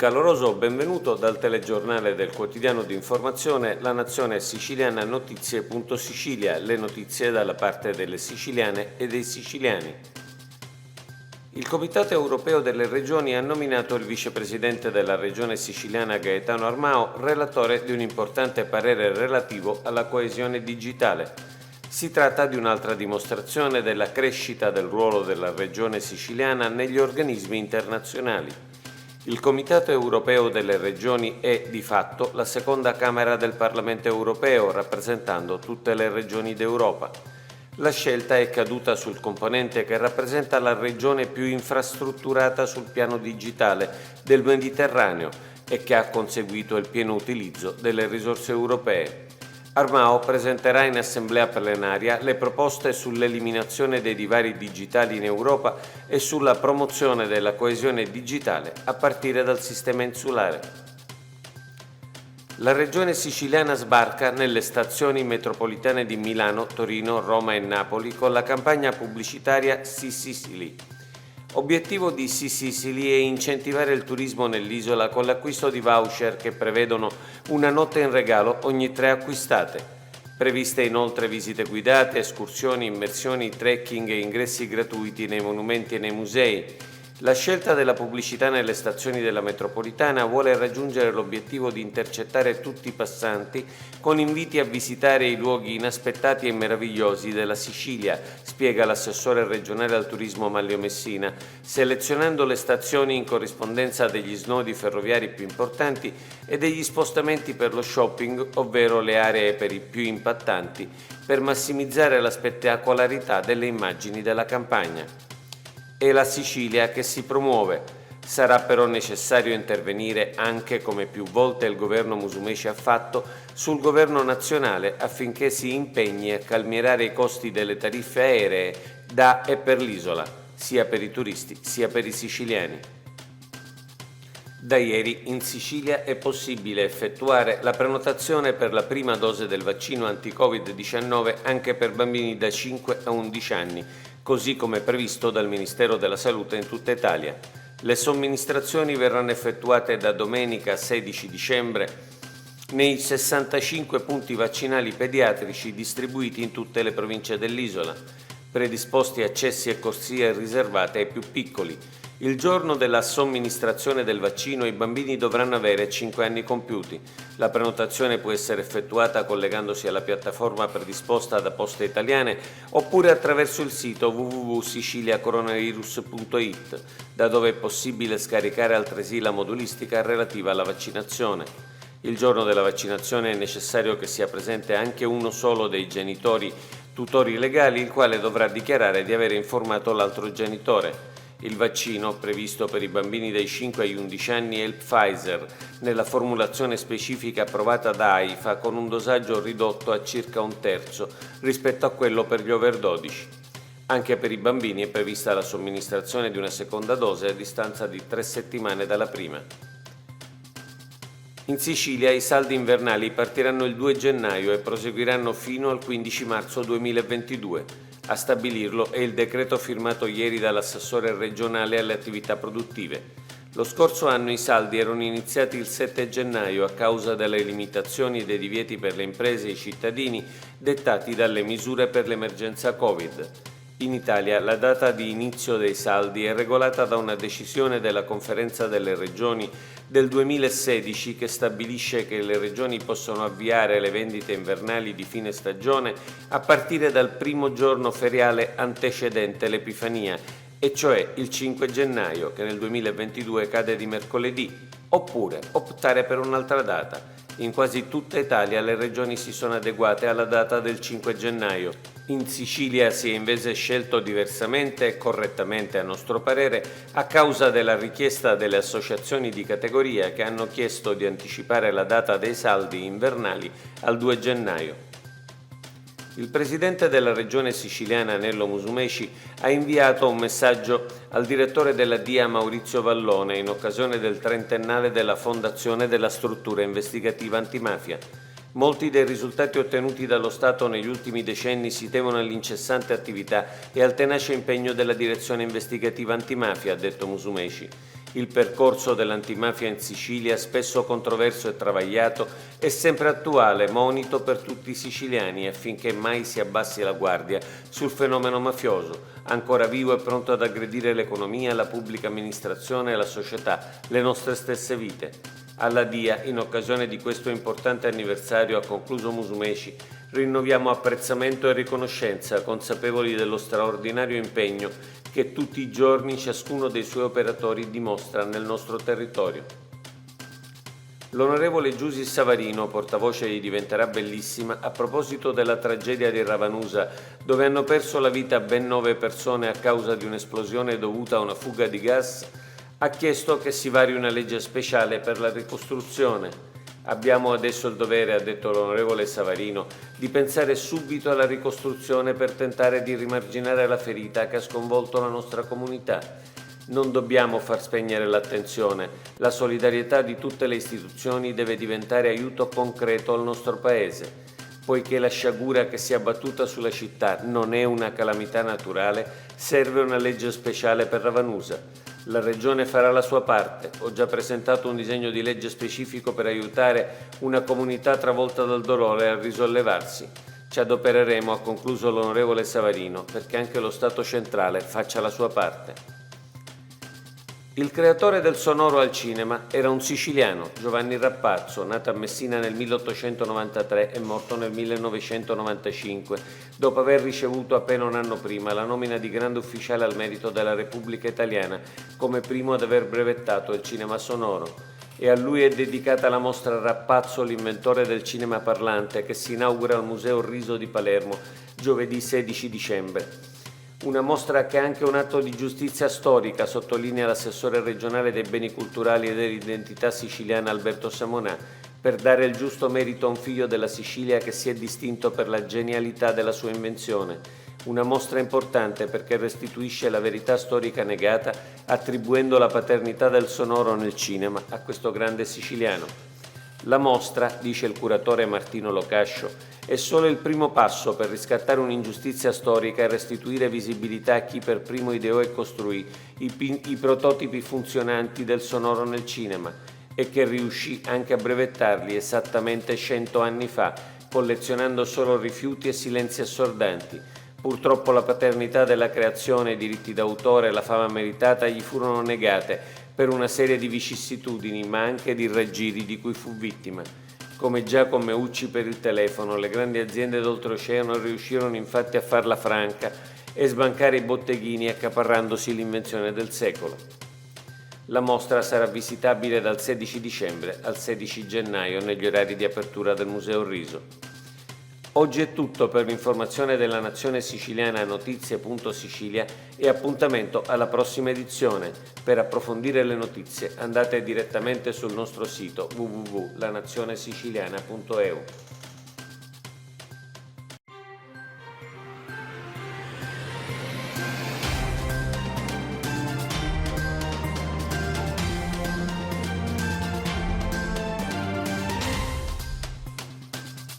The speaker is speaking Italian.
Un caloroso benvenuto dal telegiornale del quotidiano di informazione La Nazione Siciliana Notizie.Sicilia, le notizie dalla parte delle siciliane e dei siciliani. Il Comitato Europeo delle Regioni ha nominato il vicepresidente della Regione siciliana Gaetano Armao relatore di un importante parere relativo alla coesione digitale. Si tratta di un'altra dimostrazione della crescita del ruolo della Regione siciliana negli organismi internazionali. Il Comitato Europeo delle Regioni è, di fatto, la seconda Camera del Parlamento Europeo, rappresentando tutte le regioni d'Europa. La scelta è caduta sul componente che rappresenta la regione più infrastrutturata sul piano digitale del Mediterraneo e che ha conseguito il pieno utilizzo delle risorse europee. Armao presenterà in assemblea plenaria le proposte sull'eliminazione dei divari digitali in Europa e sulla promozione della coesione digitale a partire dal sistema insulare. La regione siciliana sbarca nelle stazioni metropolitane di Milano, Torino, Roma e Napoli con la campagna pubblicitaria Sicily. Obiettivo di Sicily è incentivare il turismo nell'isola con l'acquisto di voucher che prevedono una notte in regalo ogni 3 acquistate. Previste inoltre visite guidate, escursioni, immersioni, trekking e ingressi gratuiti nei monumenti e nei musei. La scelta della pubblicità nelle stazioni della metropolitana vuole raggiungere l'obiettivo di intercettare tutti i passanti con inviti a visitare i luoghi inaspettati e meravigliosi della Sicilia, spiega l'assessore regionale al turismo Manlio Messina, selezionando le stazioni in corrispondenza degli snodi ferroviari più importanti e degli spostamenti per lo shopping, ovvero le aree più impattanti, per massimizzare la spettacolarità delle immagini della campagna. È la Sicilia che si promuove. Sarà però necessario intervenire anche, come più volte il governo Musumeci ha fatto, sul governo nazionale affinché si impegni a calmierare i costi delle tariffe aeree da e per l'isola, sia per i turisti sia per i siciliani. Da ieri in Sicilia è possibile effettuare la prenotazione per la prima dose del vaccino anti-Covid-19 anche per bambini da 5 a 11 anni, così come previsto dal Ministero della Salute in tutta Italia. Le somministrazioni verranno effettuate da domenica 16 dicembre nei 65 punti vaccinali pediatrici distribuiti in tutte le province dell'isola, predisposti accessi e corsie riservate ai più piccoli. Il giorno della somministrazione del vaccino i bambini dovranno avere 5 anni compiuti. La prenotazione può essere effettuata collegandosi alla piattaforma predisposta da Poste Italiane oppure attraverso il sito www.siciliacoronavirus.it, da dove è possibile scaricare altresì la modulistica relativa alla vaccinazione. Il giorno della vaccinazione è necessario che sia presente anche uno solo dei genitori tutori legali, il quale dovrà dichiarare di avere informato l'altro genitore. Il vaccino, previsto per i bambini dai 5 agli 11 anni, è il Pfizer, nella formulazione specifica approvata da AIFA con un dosaggio ridotto a circa 1/3 rispetto a quello per gli over 12. Anche per i bambini è prevista la somministrazione di una seconda dose a distanza di 3 settimane dalla prima. In Sicilia i saldi invernali partiranno il 2 gennaio e proseguiranno fino al 15 marzo 2022. A stabilirlo è il decreto firmato ieri dall'assessore regionale alle attività produttive. Lo scorso anno i saldi erano iniziati il 7 gennaio a causa delle limitazioni e dei divieti per le imprese e i cittadini dettati dalle misure per l'emergenza Covid. In Italia la data di inizio dei saldi è regolata da una decisione della Conferenza delle Regioni del 2016 che stabilisce che le regioni possono avviare le vendite invernali di fine stagione a partire dal primo giorno feriale antecedente l'Epifania, e cioè il 5 gennaio, che nel 2022 cade di mercoledì, oppure optare per un'altra data. In quasi tutta Italia le regioni si sono adeguate alla data del 5 gennaio. In Sicilia si è invece scelto diversamente e correttamente, a nostro parere, a causa della richiesta delle associazioni di categoria che hanno chiesto di anticipare la data dei saldi invernali al 2 gennaio. Il presidente della regione siciliana Nello Musumeci ha inviato un messaggio al direttore della DIA Maurizio Vallone in occasione del trentennale della fondazione della struttura investigativa antimafia. Molti dei risultati ottenuti dallo Stato negli ultimi decenni si devono all'incessante attività e al tenace impegno della direzione investigativa antimafia, ha detto Musumeci. Il percorso dell'antimafia in Sicilia, spesso controverso e travagliato, è sempre attuale, monito per tutti i siciliani affinché mai si abbassi la guardia sul fenomeno mafioso, ancora vivo e pronto ad aggredire l'economia, la pubblica amministrazione e la società, le nostre stesse vite. Alla DIA, in occasione di questo importante anniversario, ha concluso Musumeci, rinnoviamo apprezzamento e riconoscenza, consapevoli dello straordinario impegno che tutti i giorni ciascuno dei suoi operatori dimostra nel nostro territorio. L'onorevole Giusy Savarino, portavoce di Diventerà Bellissima, a proposito della tragedia di Ravanusa, dove hanno perso la vita ben 9 persone a causa di un'esplosione dovuta a una fuga di gas, ha chiesto che si vari una legge speciale per la ricostruzione. Abbiamo adesso il dovere, ha detto l'onorevole Savarino, di pensare subito alla ricostruzione per tentare di rimarginare la ferita che ha sconvolto la nostra comunità. Non dobbiamo far spegnere l'attenzione. La solidarietà di tutte le istituzioni deve diventare aiuto concreto al nostro Paese. Poiché la sciagura che si è abbattuta sulla città non è una calamità naturale, serve una legge speciale per Ravanusa. La Regione farà la sua parte. Ho già presentato un disegno di legge specifico per aiutare una comunità travolta dal dolore a risollevarsi. Ci adopereremo, ha concluso l'onorevole Savarino, perché anche lo Stato centrale faccia la sua parte. Il creatore del sonoro al cinema era un siciliano, Giovanni Rappazzo, nato a Messina nel 1893 e morto nel 1995, dopo aver ricevuto appena un anno prima la nomina di grande ufficiale al merito della Repubblica Italiana, come primo ad aver brevettato il cinema sonoro. E a lui è dedicata la mostra Rappazzo, l'inventore del cinema parlante, che si inaugura al Museo Riso di Palermo giovedì 16 dicembre. Una mostra che è anche un atto di giustizia storica, sottolinea l'assessore regionale dei beni culturali e dell'identità siciliana Alberto Samonà, per dare il giusto merito a un figlio della Sicilia che si è distinto per la genialità della sua invenzione. Una mostra importante perché restituisce la verità storica negata, attribuendo la paternità del sonoro nel cinema a questo grande siciliano. La mostra, dice il curatore Martino Locascio, è solo il primo passo per riscattare un'ingiustizia storica e restituire visibilità a chi per primo ideò e costruì i prototipi funzionanti del sonoro nel cinema e che riuscì anche a brevettarli esattamente 100 anni fa, collezionando solo rifiuti e silenzi assordanti. Purtroppo la paternità della creazione, i diritti d'autore e la fama meritata gli furono negate per una serie di vicissitudini, ma anche di raggiri di cui fu vittima. Come Giacomo Meucci per il telefono, le grandi aziende d'oltreoceano riuscirono infatti a farla franca e sbancare i botteghini accaparrandosi l'invenzione del secolo. La mostra sarà visitabile dal 16 dicembre al 16 gennaio negli orari di apertura del Museo Riso. Oggi è tutto. Per l'informazione della Nazione Siciliana notizie.sicilia e appuntamento alla prossima edizione. Per approfondire le notizie andate direttamente sul nostro sito www.lanazionesiciliana.eu.